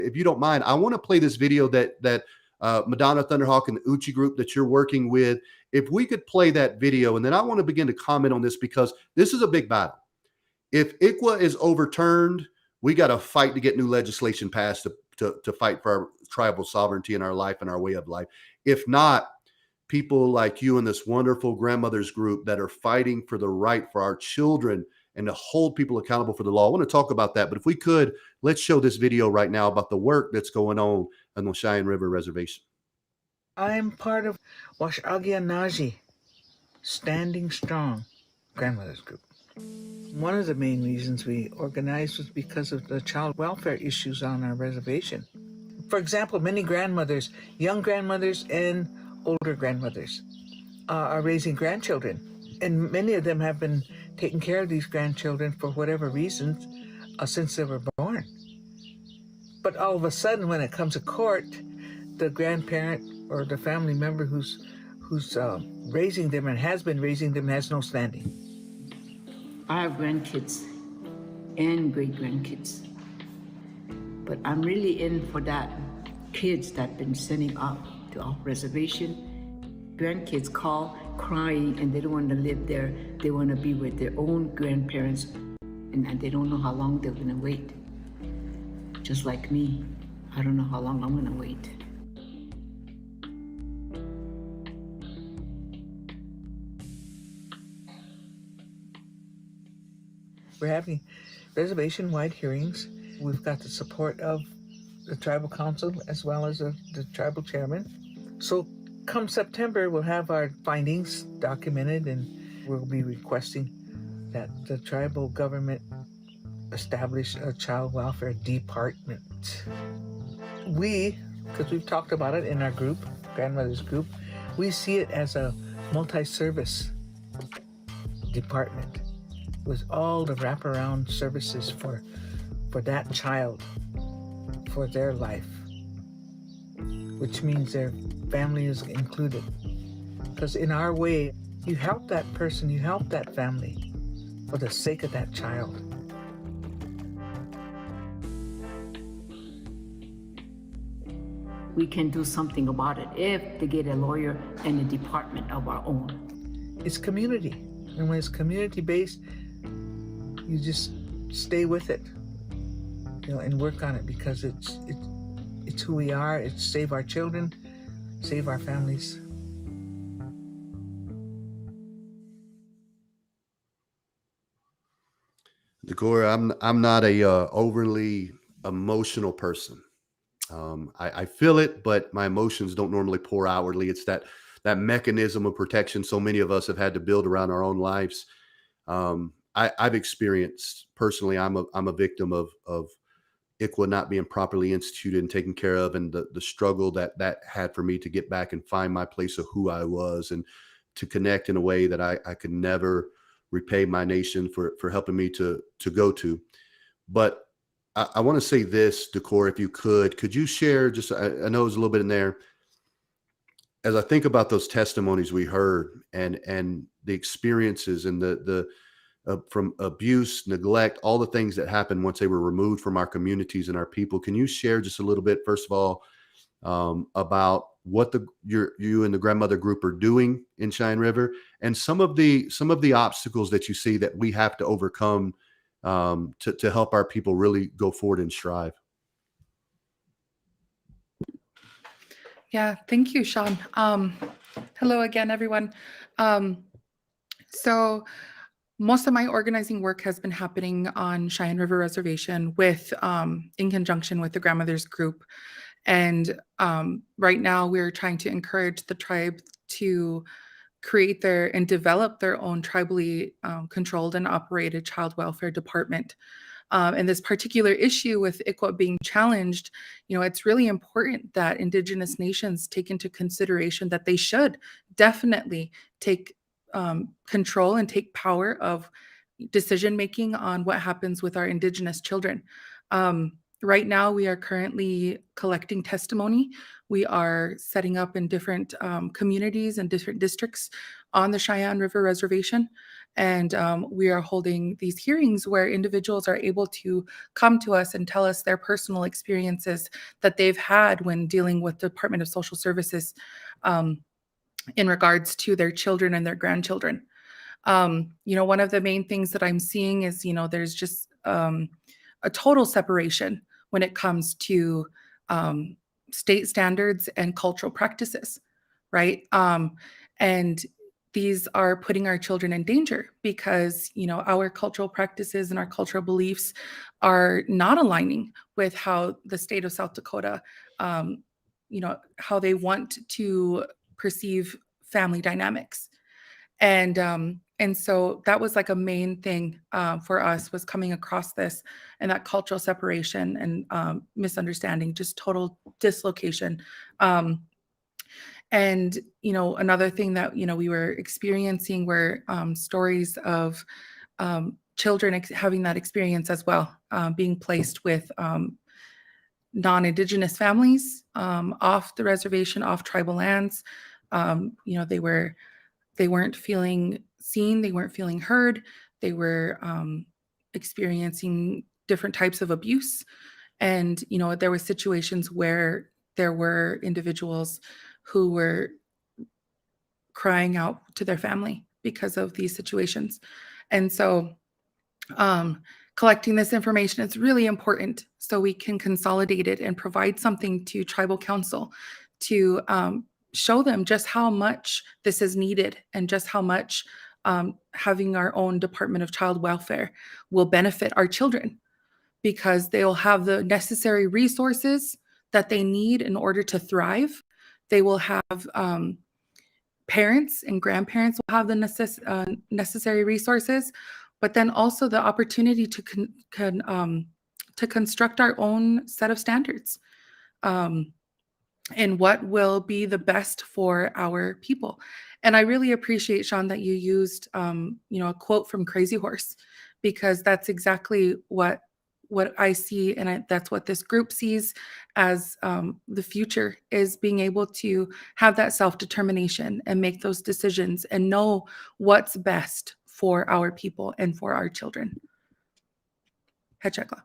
If you don't mind, I want to play this video that Madonna Thunderhawk and the Uchi group that you're working with. If we could play that video, and then I want to begin to comment on this, because this is a big battle. If ICWA is overturned, we got to fight to get new legislation passed to fight for our tribal sovereignty in our life and our way of life. If not, people like you and this wonderful grandmothers group that are fighting for the right for our children and to hold people accountable for the law. I want to talk about that, but if we could, let's show this video right now about the work that's going on the Cheyenne River Reservation. I'm part of Wash-Agia-Naji, Standing Strong Grandmothers Group. One of the main reasons we organized was because of the child welfare issues on our reservation. For example, many grandmothers, young grandmothers and older grandmothers, are raising grandchildren. And many of them have been taking care of these grandchildren for whatever reasons since they were born. But all of a sudden, when it comes to court, the grandparent or the family member who's raising them and has been raising them has no standing. I have grandkids and great-grandkids, but I'm really in for that kids that been sending up to our reservation. Grandkids call crying and they don't want to live there. They want to be with their own grandparents, and they don't know how long they're going to wait. Just like me, I don't know how long I'm going to wait. We're having reservation-wide hearings. We've got the support of the tribal council as well as the tribal chairman. So come September, we'll have our findings documented, and we'll be requesting that the tribal government establish a child welfare department. We, because we've talked about it in our group, grandmothers group, we see it as a multi-service department with all the wraparound services for that child, for their life, which means their family is included. Because in our way, you help that person, you help that family for the sake of that child. We can do something about it if they get a lawyer and a department of our own. It's community, and when it's community-based, you just stay with it, and work on it, because it's who we are. It's save our children, save our families. Decora, I'm not a overly emotional person. I feel it, but my emotions don't normally pour outwardly. It's that mechanism of protection so many of us have had to build around our own lives. I've experienced personally. I'm a victim of ICWA not being properly instituted and taken care of, and the struggle that had for me to get back and find my place of who I was, and to connect in a way that I could never repay my nation for helping me to go to. But I want to say this, Decora, if you could you share just, I know there's a little bit in there, as I think about those testimonies we heard and the experiences and the from abuse, neglect, all the things that happened once they were removed from our communities and our people. Can you share just a little bit, first of all, about what you and the grandmother group are doing in Cheyenne River, and some of the obstacles that you see that we have to overcome to help our people really go forward and strive? Yeah, thank you, Shaun. Hello again, everyone. So most of my organizing work has been happening on Cheyenne River Reservation in conjunction with the grandmothers group. And right now we're trying to encourage the tribe to create and develop their own tribally controlled and operated child welfare department. And this particular issue with ICWA being challenged, it's really important that Indigenous nations take into consideration that they should definitely take control and take power of decision-making on what happens with our Indigenous children. Right now, we are currently collecting testimony. We are setting up in different communities and different districts on the Cheyenne River Reservation. And we are holding these hearings where individuals are able to come to us and tell us their personal experiences that they've had when dealing with the Department of Social Services in regards to their children and their grandchildren. One of the main things that I'm seeing is, there's just a total separation when it comes to state standards and cultural practices, right? And these are putting our children in danger because, our cultural practices and our cultural beliefs are not aligning with how the state of South Dakota, how they want to perceive family dynamics. And so that was like a main thing for us, was coming across this and that cultural separation and misunderstanding, just total dislocation. And another thing that we were experiencing were stories of children having that experience as well, being placed with non-Indigenous families off the reservation, off tribal lands. They weren't feeling seen, they weren't feeling heard, they were experiencing different types of abuse. And, there were situations where there were individuals who were crying out to their family because of these situations. And so collecting this information is really important so we can consolidate it and provide something to tribal council to show them just how much this is needed and just how much having our own Department of Child Welfare will benefit our children, because they'll have the necessary resources that they need in order to thrive. They will have parents and grandparents will have the necessary resources, but then also the opportunity to construct our own set of standards. And what will be the best for our people. And I really appreciate, Shaun, that you used, a quote from Crazy Horse, because that's exactly what I see, and that's what this group sees as the future, is being able to have that self-determination and make those decisions and know what's best for our people and for our children. Hechekla.